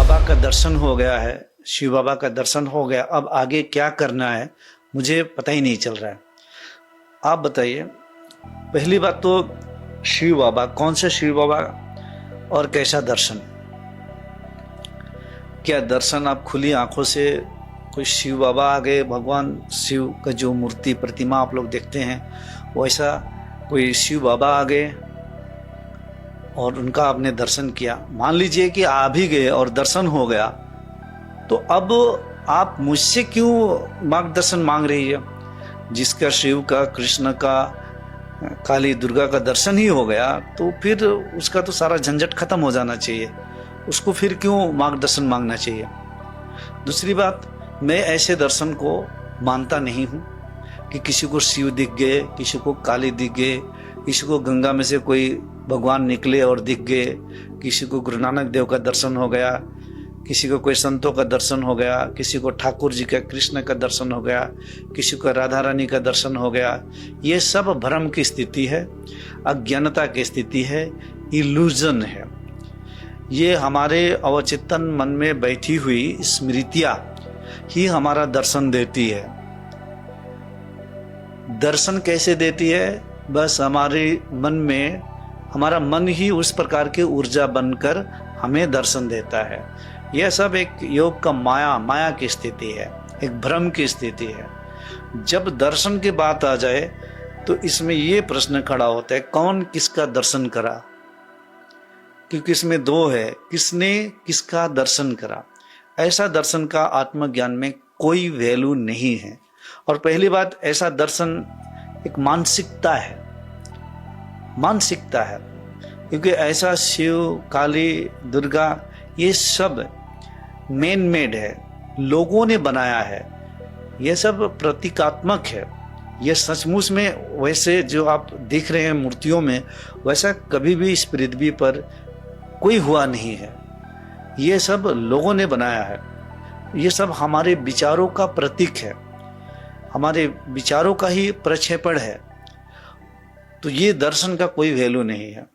बाबा का दर्शन हो गया है, शिव बाबा का दर्शन हो गया, अब आगे क्या करना है मुझे पता ही नहीं चल रहा है। आप बताइए। पहली बात तो शिव बाबा, कौन से शिव बाबा और कैसा दर्शन? क्या दर्शन आप खुली आंखों से कोई शिव बाबा आ गए, भगवान शिव का जो मूर्ति प्रतिमा आप लोग देखते हैं वैसा कोई शिव बाबा आ गए और उनका आपने दर्शन किया? मान लीजिए कि आ भी गए और दर्शन हो गया, तो अब आप मुझसे क्यों मार्गदर्शन मांग रही है? जिसका शिव का, कृष्ण का, काली दुर्गा का दर्शन ही हो गया तो फिर उसका तो सारा झंझट खत्म हो जाना चाहिए, उसको फिर क्यों मार्गदर्शन मांगना चाहिए? दूसरी बात, मैं ऐसे दर्शन को मानता नहीं हूँ कि किसी को शिव दिख गए, किसी को काली दिख गए, किसी को गंगा में से कोई भगवान निकले और दिख गए, किसी को गुरु नानक देव का दर्शन हो गया, किसी को कोई संतों का दर्शन हो गया, किसी को ठाकुर जी का, कृष्ण का दर्शन हो गया, किसी को राधा रानी का दर्शन हो गया। ये सब भ्रम की स्थिति है, अज्ञानता की स्थिति है, इल्यूजन है। ये हमारे अवचेतन मन में बैठी हुई स्मृतियाँ ही हमारा दर्शन देती है। दर्शन कैसे देती है? बस हमारे मन में, हमारा मन ही उस प्रकार की ऊर्जा बनकर हमें दर्शन देता है। यह सब एक योग का माया की स्थिति है, एक भ्रम की स्थिति है। जब दर्शन की बात आ जाए तो इसमें ये प्रश्न खड़ा होता है, कौन किसका दर्शन करा? क्योंकि इसमें दो है, किसने किसका दर्शन करा। ऐसा दर्शन का आत्मज्ञान में कोई वैल्यू नहीं है। और पहली बात, ऐसा दर्शन एक मानसिकता है, मानसिकता है। क्योंकि ऐसा शिव, काली, दुर्गा, ये सब मैन मेड है, लोगों ने बनाया है, ये सब प्रतीकात्मक है। ये सचमुच में वैसे जो आप देख रहे हैं मूर्तियों में, वैसा कभी भी इस पृथ्वी पर कोई हुआ नहीं है। ये सब लोगों ने बनाया है, ये सब हमारे विचारों का प्रतीक है, हमारे विचारों का ही प्रक्षेपण है। तो ये दर्शन का कोई वैल्यू नहीं है।